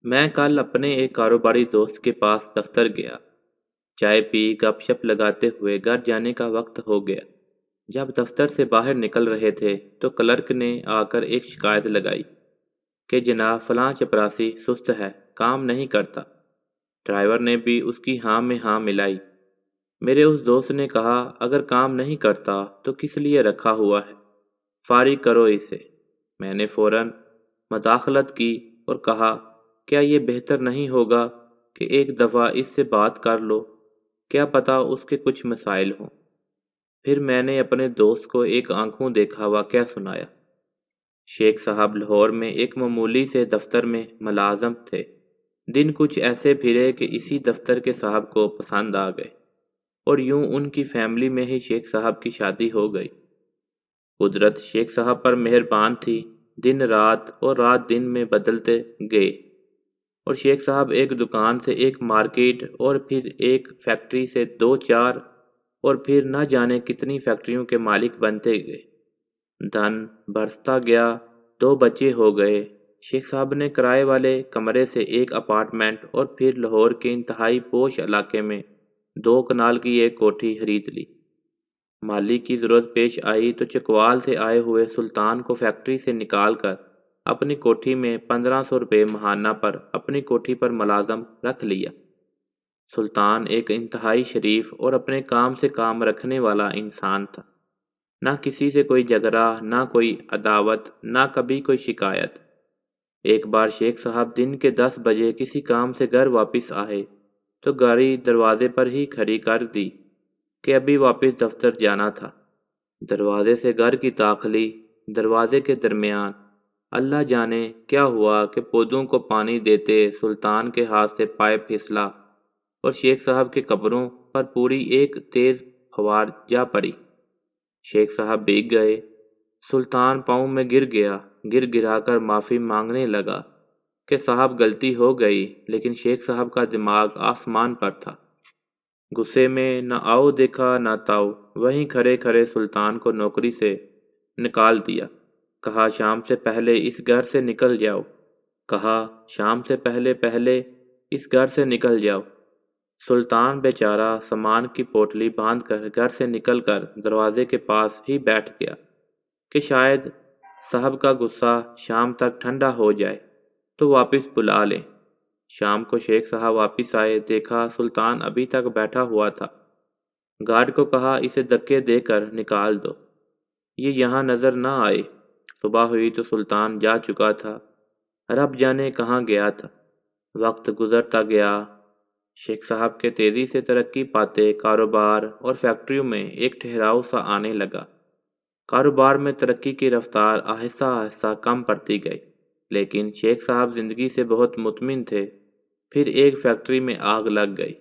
میں کل اپنے ایک کاروباری دوست کے پاس دفتر گیا۔ چائے پی گپ شپ لگاتے ہوئے گھر جانے کا وقت ہو گیا۔ جب دفتر سے باہر نکل رہے تھے تو کلرک نے آ کر ایک شکایت لگائی کہ جناب فلاں چپراسی سست ہے، کام نہیں کرتا۔ ڈرائیور نے بھی اس کی ہاں میں ہاں ملائی۔ میرے اس دوست نے کہا اگر کام نہیں کرتا تو کس لیے رکھا ہوا ہے، فارغ کرو اسے۔ میں نے فوراً مداخلت کی اور کہا کیا یہ بہتر نہیں ہوگا کہ ایک دفعہ اس سے بات کر لو، کیا پتہ اس کے کچھ مسائل ہوں۔ پھر میں نے اپنے دوست کو ایک آنکھوں دیکھا واقعہ سنایا۔ شیخ صاحب لاہور میں ایک معمولی سے دفتر میں ملازم تھے۔ دن کچھ ایسے پھرے کہ اسی دفتر کے صاحب کو پسند آ گئے اور یوں ان کی فیملی میں ہی شیخ صاحب کی شادی ہو گئی۔ قدرت شیخ صاحب پر مہربان تھی، دن رات اور رات دن میں بدلتے گئے اور شیخ صاحب ایک دکان سے ایک مارکیٹ اور پھر ایک فیکٹری سے دو چار اور پھر نہ جانے کتنی فیکٹریوں کے مالک بنتے گئے۔ دھن برستا گیا، 2 بچے ہو گئے۔ شیخ صاحب نے کرائے والے کمرے سے ایک اپارٹمنٹ اور پھر لاہور کے انتہائی پوش علاقے میں 2 کنال کی ایک کوٹھی خرید لی۔ مالی کی ضرورت پیش آئی تو چکوال سے آئے ہوئے سلطان کو فیکٹری سے نکال کر اپنی کوٹھی میں 1500 روپے ماہانہ پر اپنی کوٹھی پر ملازم رکھ لیا۔ سلطان ایک انتہائی شریف اور اپنے کام سے کام رکھنے والا انسان تھا۔ نہ کسی سے کوئی جھگڑا، نہ کوئی عداوت، نہ کبھی کوئی شکایت۔ ایک بار شیخ صاحب دن کے 10 بجے کسی کام سے گھر واپس آئے تو گاڑی دروازے پر ہی کھڑی کر دی کہ ابھی واپس دفتر جانا تھا۔ دروازے سے گھر کی داخلی، دروازے کے درمیان اللہ جانے کیا ہوا کہ پودوں کو پانی دیتے سلطان کے ہاتھ سے پائپ پھسلا اور شیخ صاحب کے کپڑوں پر پوری ایک تیز پھوار جا پڑی۔ شیخ صاحب بھیگ گئے۔ سلطان پاؤں میں گر گیا، گر گرا کر معافی مانگنے لگا کہ صاحب غلطی ہو گئی، لیکن شیخ صاحب کا دماغ آسمان پر تھا۔ غصے میں نہ آؤ دیکھا نہ تاؤ، وہیں کھڑے کھڑے سلطان کو نوکری سے نکال دیا۔ کہا شام سے پہلے اس گھر سے نکل جاؤ، کہا شام سے پہلے اس گھر سے نکل جاؤ۔ سلطان بیچارہ سامان کی پوٹلی باندھ کر گھر سے نکل کر دروازے کے پاس ہی بیٹھ گیا کہ شاید صاحب کا غصہ شام تک ٹھنڈا ہو جائے تو واپس بلا لیں۔ شام کو شیخ صاحب واپس آئے، دیکھا سلطان ابھی تک بیٹھا ہوا تھا۔ گارڈ کو کہا اسے دھکے دے کر نکال دو، یہ یہاں نظر نہ آئے۔ صبح ہوئی تو سلطان جا چکا تھا، رب جانے کہاں گیا تھا۔ وقت گزرتا گیا۔ شیخ صاحب کے تیزی سے ترقی پاتے کاروبار اور فیکٹریوں میں ایک ٹھہراؤ سا آنے لگا۔ کاروبار میں ترقی کی رفتار آہستہ آہستہ کم پڑتی گئی، لیکن شیخ صاحب زندگی سے بہت مطمئن تھے۔ پھر ایک فیکٹری میں آگ لگ گئی،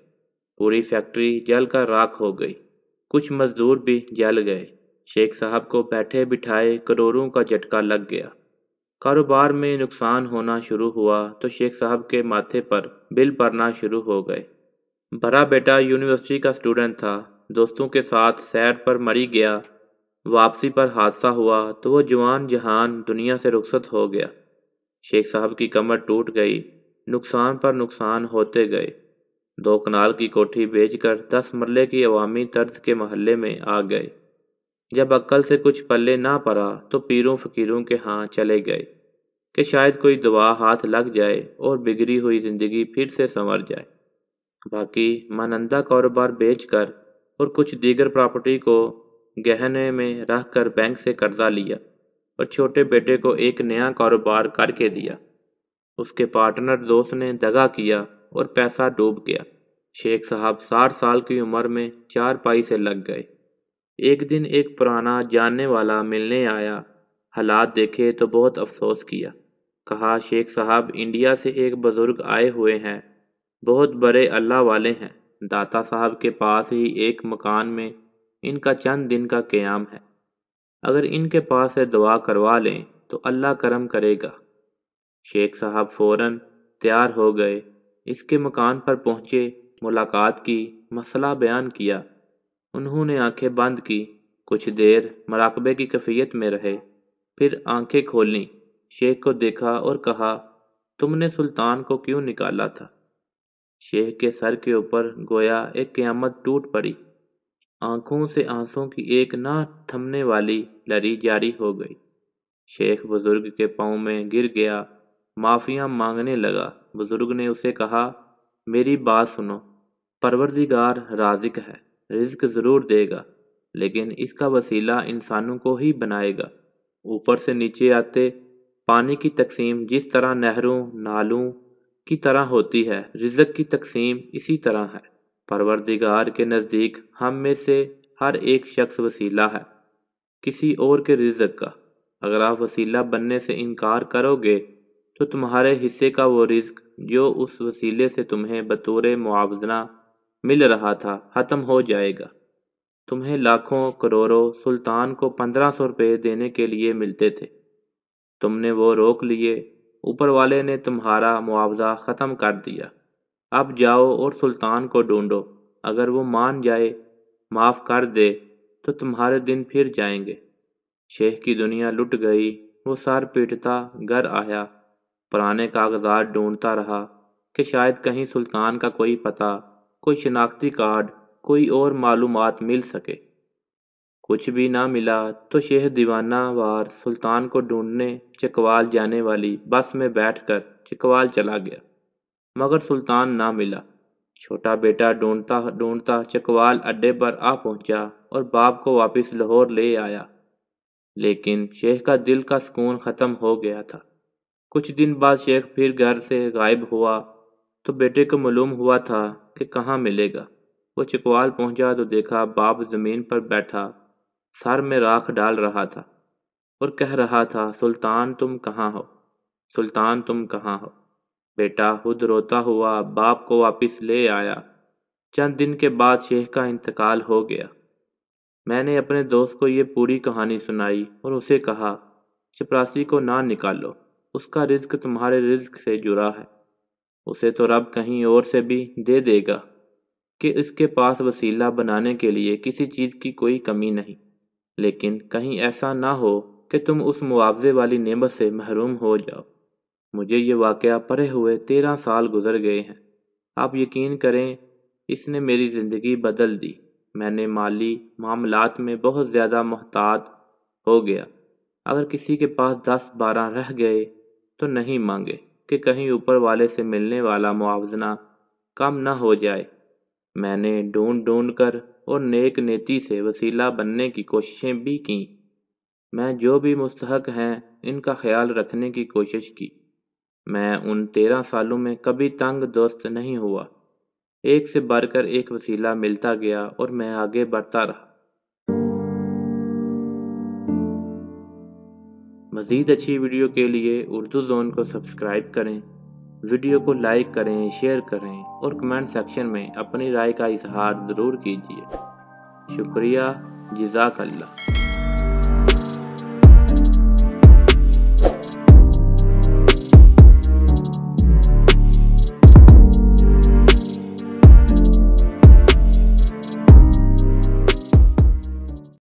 پوری فیکٹری جل کر راکھ ہو گئی، کچھ مزدور بھی جل گئے۔ شیخ صاحب کو بیٹھے بٹھائے کروڑوں کا جھٹکا لگ گیا۔ کاروبار میں نقصان ہونا شروع ہوا تو شیخ صاحب کے ماتھے پر بل پڑنا شروع ہو گئے۔ بڑا بیٹا یونیورسٹی کا اسٹوڈنٹ تھا، دوستوں کے ساتھ سیر پر مری گیا۔ واپسی پر حادثہ ہوا تو وہ جوان جہان دنیا سے رخصت ہو گیا۔ شیخ صاحب کی کمر ٹوٹ گئی، نقصان پر نقصان ہوتے گئے۔ 2 کنال کی کوٹھی بیچ کر 10 مرلے کی عوامی طرز کے محلے میں آ گئے۔ جب عقل سے کچھ پلے نہ پڑا تو پیروں فقیروں کے ہاں چلے گئے کہ شاید کوئی دوا ہاتھ لگ جائے اور بگڑی ہوئی زندگی پھر سے سنور جائے۔ باقی مانندہ کاروبار بیچ کر اور کچھ دیگر پراپرٹی کو گہنے میں رکھ کر بینک سے قرضہ لیا اور چھوٹے بیٹے کو ایک نیا کاروبار کر کے دیا۔ اس کے پارٹنر دوست نے دغا کیا اور پیسہ ڈوب گیا۔ شیخ صاحب 60 سال کی عمر میں چارپائی سے لگ گئے۔ ایک دن ایک پرانا جاننے والا ملنے آیا، حالات دیکھے تو بہت افسوس کیا۔ کہا شیخ صاحب انڈیا سے ایک بزرگ آئے ہوئے ہیں، بہت بڑے اللہ والے ہیں، داتا صاحب کے پاس ہی ایک مکان میں ان کا چند دن کا قیام ہے، اگر ان کے پاس سے دعا کروا لیں تو اللہ کرم کرے گا۔ شیخ صاحب فوراً تیار ہو گئے، اس کے مکان پر پہنچے، ملاقات کی، مسئلہ بیان کیا۔ انہوں نے آنکھیں بند کی، کچھ دیر مراقبے کی کیفیت میں رہے، پھر آنکھیں کھولیں، شیخ کو دیکھا اور کہا تم نے سلطان کو کیوں نکالا تھا؟ شیخ کے سر کے اوپر گویا ایک قیامت ٹوٹ پڑی۔ آنکھوں سے آنسوں کی ایک نہ تھمنے والی لری جاری ہو گئی۔ شیخ بزرگ کے پاؤں میں گر گیا، معافیاں مانگنے لگا۔ بزرگ نے اسے کہا، میری بات سنو، پروردگار رازق ہے، رزق ضرور دے گا، لیکن اس کا وسیلہ انسانوں کو ہی بنائے گا۔ اوپر سے نیچے آتے پانی کی تقسیم جس طرح نہروں نالوں کی طرح ہوتی ہے، رزق کی تقسیم اسی طرح ہے۔ پروردگار کے نزدیک ہم میں سے ہر ایک شخص وسیلہ ہے کسی اور کے رزق کا۔ اگر آپ وسیلہ بننے سے انکار کرو گے تو تمہارے حصے کا وہ رزق جو اس وسیلے سے تمہیں بطور معاوضہ مل رہا تھا ختم ہو جائے گا۔ تمہیں لاکھوں کروڑوں سلطان کو 1500 روپے دینے کے لیے ملتے تھے، تم نے وہ روک لیے، اوپر والے نے تمہارا معاوضہ ختم کر دیا۔ اب جاؤ اور سلطان کو ڈھونڈو، اگر وہ مان جائے، معاف کر دے تو تمہارے دن پھر جائیں گے۔ شیخ کی دنیا لٹ گئی، وہ سر پیٹتا گھر آیا، پرانے کاغذات ڈھونڈتا رہا کہ شاید کہیں سلطان کا کوئی پتہ، کوئی شناختی کارڈ، کوئی اور معلومات مل سکے۔ کچھ بھی نہ ملا تو شیخ دیوانہ وار سلطان کو ڈھونڈنے چکوال جانے والی بس میں بیٹھ کر چکوال چلا گیا، مگر سلطان نہ ملا۔ چھوٹا بیٹا ڈھونڈتا ڈھونڈتا چکوال اڈے پر آ پہنچا اور باپ کو واپس لاہور لے آیا، لیکن شیخ کا دل کا سکون ختم ہو گیا تھا۔ کچھ دن بعد شیخ پھر گھر سے غائب ہوا تو بیٹے کو معلوم ہوا تھا کہ کہاں ملے گا۔ وہ چکوال پہنچا تو دیکھا باپ زمین پر بیٹھا، سر میں راکھ ڈال رہا تھا اور کہہ رہا تھا، سلطان تم کہاں ہو؟ سلطان تم کہاں ہو؟ بیٹا خود روتا ہوا باپ کو واپس لے آیا۔ چند دن کے بعد شیخ کا انتقال ہو گیا۔ میں نے اپنے دوست کو یہ پوری کہانی سنائی اور اسے کہا، چپراسی کو نہ نکالو، اس کا رزق تمہارے رزق سے جڑا ہے، اسے تو رب کہیں اور سے بھی دے دے گا کہ اس کے پاس وسیلہ بنانے کے لیے کسی چیز کی کوئی کمی نہیں، لیکن کہیں ایسا نہ ہو کہ تم اس معاوضے والی نعمت سے محروم ہو جاؤ۔ مجھے یہ واقعہ پڑھے ہوئے 13 سال گزر گئے ہیں۔ آپ یقین کریں اس نے میری زندگی بدل دی۔ میں نے مالی معاملات میں بہت زیادہ محتاط ہو گیا۔ اگر کسی کے پاس 10-12 رہ گئے تو نہیں مانگے کہ کہیں اوپر والے سے ملنے والا معاوضہ کم نہ ہو جائے۔ میں نے ڈھونڈ ڈھونڈ کر اور نیک نیتی سے وسیلہ بننے کی کوششیں بھی کیں۔ میں جو بھی مستحق ہیں ان کا خیال رکھنے کی کوشش کی۔ میں ان 13 سالوں میں کبھی تنگ دست نہیں ہوا۔ ایک سے بڑھ کر ایک وسیلہ ملتا گیا اور میں آگے بڑھتا رہا۔ مزید اچھی ویڈیو کے لیے اردو زون کو سبسکرائب کریں، ویڈیو کو لائک کریں، شیئر کریں اور کمنٹ سیکشن میں اپنی رائے کا اظہار ضرور کیجیے۔ شکریہ، جزاک اللہ۔